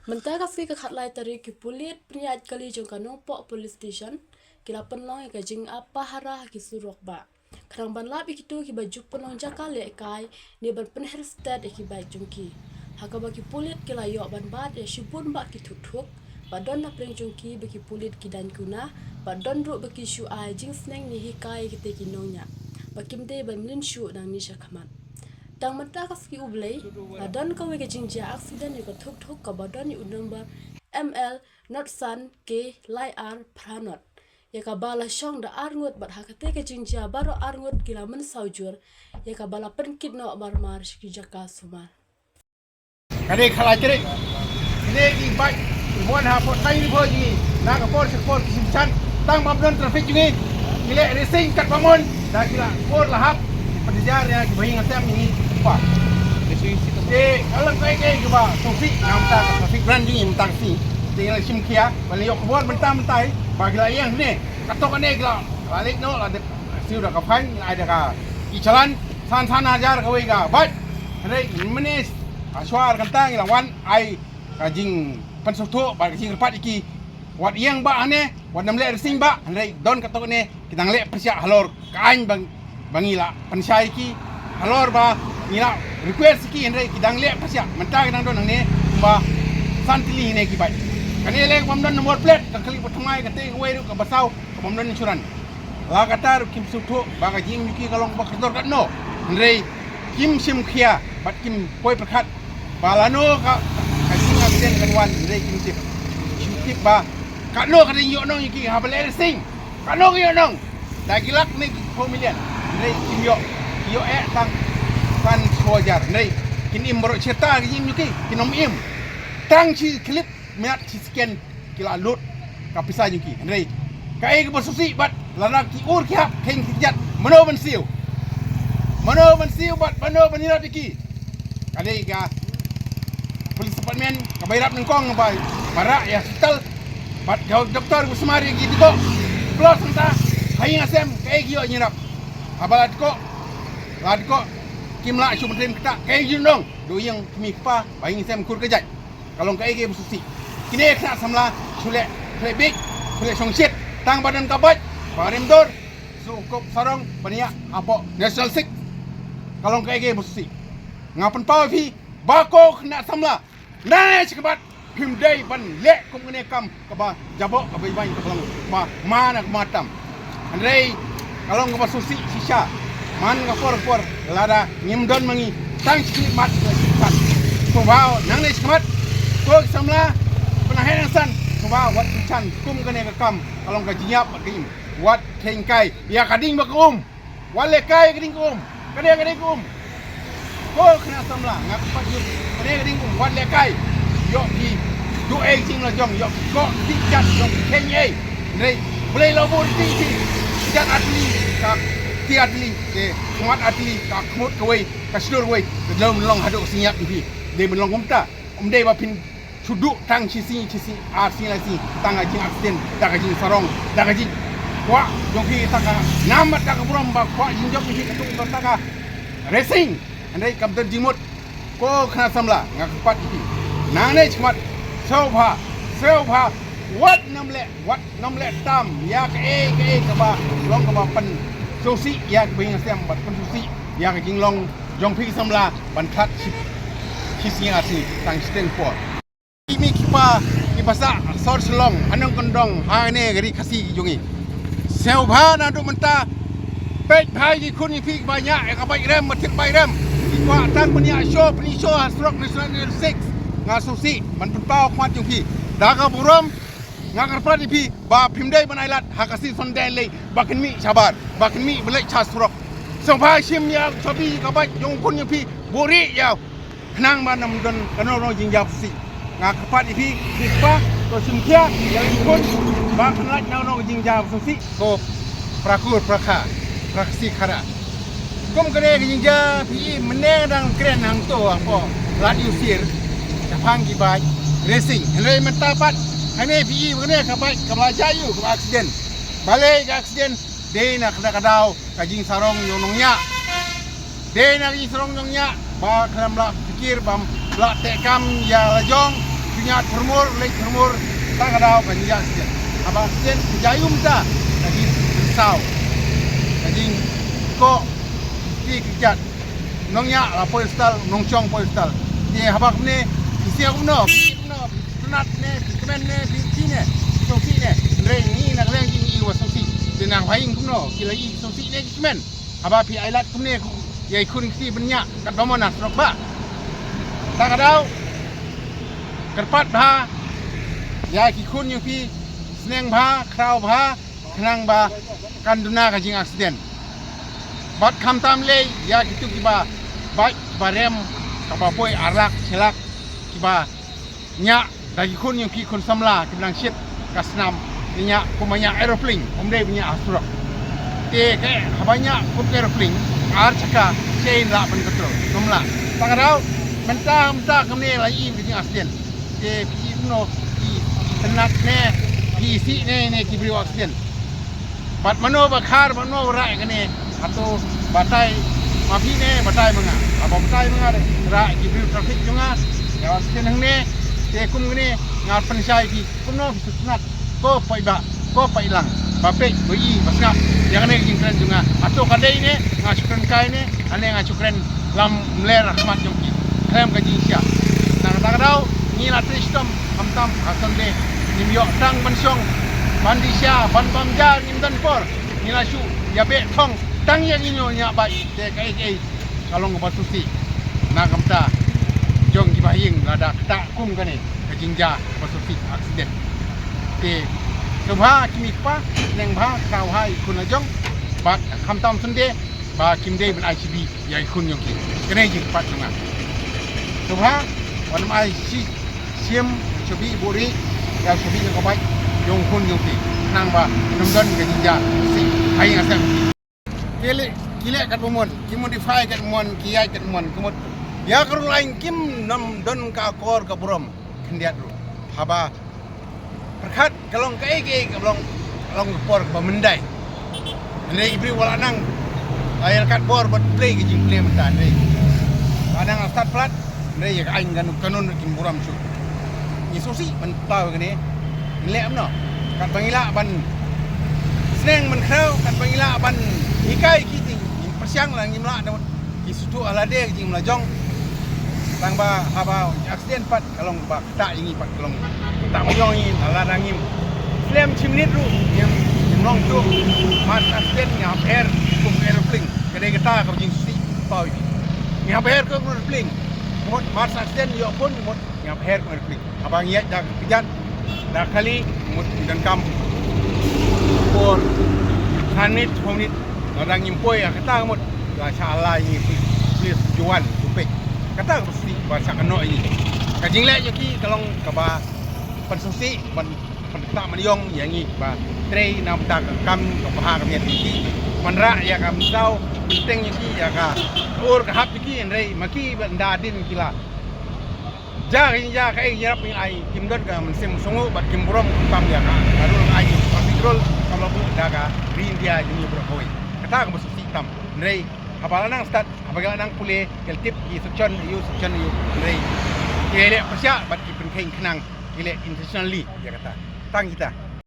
Mentara fi ka khatlai tari ki pulit priat kali jong kanong po police station kila penlong ka jing apa hara ki surok ba. Karang ban lab ikitu ki bajuk penlong jakal le kai ni ban penher stat ki bai jongki. Haka ba ki pulit kila yo ban bat ya shubun ba ki tutuk ba don na preng jongki ba ki pulit ki dan kuna ba don ru ba ki shu ai jing sneng ni hikai ki te ki nonya. Ba kimde ban lin shu nang ni shakaman. Tang mata ka fi ublay adon ka wege jingja accident ni ka thuk ka badon ni number ML not san ke lai ar pranot ya ka bala shong da arngot bat hakate ke jingja baro arngot gila men saujur ya ka bala penkit no mar shiki jaka sumar kade khala kire kine ki bai mon ha po tai ni phoji na ka por sekor kisim chan tang babdon traffic jungi kile racing kat pamon da kila por lahap pedijar ya ki bayi ngatem ni pa alam kai ke ba tofi nam ta ka traffic ran jungi mtang si de la sim kia bali yok buat bentam bentai ba kila yang ni katok ane kila balik no la de siu da ka phan ada ka ichalan san hajar ka wei ga bat re menis aswar kantang lawan ai kajing pensoto ba kajing repat iki wat yang ba ane wat namle resing ba andre don katok ne kita ngle persia halor kain bangila pensai ki halor ba ngila request ki andre kita ngle persia mentang nang don nang ne ba santili ne ki bai kani le pamdon nomor plate ka kali patumai ka te wei ru ka basau ka pamdon insuran la katar kim suto ba kajing miki kalong ba kator kat no andre kim sim khia bat kim poi prakhat balano ka kajing abden kan wan andre kim sip chukip ba ka no ka yo nong iki ha bale sing ka no yo nong da gilak ni 4 million andre kim yo tang kan sojar andre kin im bro cerita kajing yuki kinom im tang chi clip minat chi scan kila lut ka pisah yuki andre ka ai ke bersusi bat lana ki ur ki hap keng kijat mano ban siu bat mano banira diki kade ga polis department ka bayrap nang kong ba para ya hospital bat doktor ku semari gi diko plus anta haing asem kai gi yo nyirap abalat ko lad ko kimla chu mentrim kita kai gi dong do yang kimi pa baing asem kur kejat kalau kai gi bersusi kini kena samla chule big chule songsit tang badan kabat Parim dor cukup sarong pania apa national sik kalau kayak gini mesti ngapan pau fi bako kena samla nane cikebat himdai ban lek kum kene kam kaba jabok kabai bain ke pelang ba mana kematam andrei kalau ngapa susi sisa man ngapor lada nyimdon mangi tang sikit mat kat subao nang ne cikebat ko samla penahan san subao wat chan kum kene ke kam kalau gajinya pakai wat kengkai ya kading bakum wale kai kading kum kading kum ko kena samla ngap pat yuk kading kum wat le kai yo di du ai sing la jong yo ko tikat yo kenye nei boleh lobur ti tikat atli ka ti atli ke kuat atli ka kmut koi ka slur wei dalam long haduk siap ni de melong umta umdei ba pin suduk tang sisi asin tang ajing accident dak ajing sarong dak ajing kwa jongki taka namat taka buram ba kwa jinjok ni ketuk taka racing andai kapten jimut ko kena samla ngakupat iki nane cmat selva wat namle tam ya ke ke ba long ka ba pen susi ya ke bing sem bat pen susi ya ke jinglong jongpi samla ban khat kisi asi tang sten for ini kipasa sor selong anong kondong ha ne gari kasi jungi selva na du menta pet bhai ji kun ni pik banyak ka bai rem matik bai rem ikwa tang punya show hasrok national 6 ngasusi man pau kmat jung pi da ka buram ngagar pra pi ba phimdei banailat hakasi sonden le bakin mi sabar bakin mi belai chasrok selva sim ya chobi ka bai jong kun ni pi buri ya nang manam don kanono jingjap si ngakat pi pa to simkia yang kun ba khnat nang jingjap si ko prakur praksi khara kum kare jinja pi meneng dang kren hang to apa lat usir japang ki bai racing henry mentapat hane pi mene ka bai ka jayu ka accident balai ka accident de na kadau ka jing sarong yonongnya de na jing sarong yonongnya ba kram la pikir bam la tekam ya lajong dunia termur lek termur tak ada kan ya sih apa sih jayum ta lagi risau lagi kok di kejat nongnya la postal nongchong postal dia habak ni isi aku no sunat ne kemen ne di ne sosi ne rei ni nak leng ni iwa sosi dinang haing kuno kila i sosi ne kemen haba pi ailat kumne yai kun si benya kat bamona srokba tak ada kerpat bha ya ki kun yu pi sneng bha krau bha khnang ba kanduna ka jing accident bat kham tam le ya kitu kiba bai barem kaba poi arak selak kiba nya dagi kun yu pi kun samla kiblang shit kasnam nya kumanya aeroplane omde punya asura te ke habanya kun aeroplane ar chaka chain la ban control nomla tak ada mentah kemne la im ke jing accident te pi no pi tenat ne pi si ne ki bri accident bat mano bakhar mano rai kene atau batai mafi ne batai menga apa batai menga rai ki bri traffic junga ya accident hang ne te kum kene ngat pensai ki kum no sunat ko pai ba ko pai lang bape boi basngap yang ne jing kren junga atau kadai ne ngasukren kai ne ane ngasukren lam mler rahmat jongki krem ka jing sia tak ada ni la tristom hamtam hasan de nimyo tang bansong bandisya ban bamja nimdan por ni la shu ya be thong tang yang inyo nya bai te kai kalong ba susi na kamta jong ki bahing ada tak kum kane ka jingja ba susi accident te kemha kimi pa neng bha kau hai kun jong bat hamtam sunde ba kimde ben ICB ya kun yongki kene jing pat nga kemha wan mai si sim chobi buri ya chobi ko bai yong kun yongki nang ba nungdan ka jingja si hai asam kile kat bomon kim modify kat mon kiai kat mon kumut ya kru lain kim nam don ka kor ka brom kendiat ru haba perkat kalong kai kalong por ba mendai ne ibri wala nang air kat bor bat play ke jing play mentan ne kadang start plat ne ya aing kan kanun kim buram chu ni sosi man taw ke ne le amno kat bangila ban sneng man krau kat bangila ban ikai kiti persiang lang imla da ki sutu alade jing melajong tang ba haba accident pat kalong ba tak ingi pat kalong tak mojong ini alarang im slam chimnit ru yang nong tu mas accident nya air kum aeroplane kedai kita ka jing si pau ni air ko aeroplane mot mas accident yo pun mot nya air ko aeroplane abang ya dak kejan dak kali mot dan kam por sanit homit orang impoi kata mot masyaallah ini please juan tupik kata mesti bahasa keno ini kajing le yo ki kalong kaba pensusi man tak maniong yang ini ba trei nam tak kam ko ha kam ya ti man ra ya kam sau penting yang ki ya ka ur ka hap ki en rei maki benda din kila ja ka ai yarap ni ai kim dot ka man sem songo bat kim burom kam ya ka arul ai kontrol kalau bu daga rin dia jini bro koi kata ka pensusi tam rei apala nang start apala nang pule kel tip ki suction yu rei kele pasya bat ki pen keng kenang kile intentionally ya kata tang kita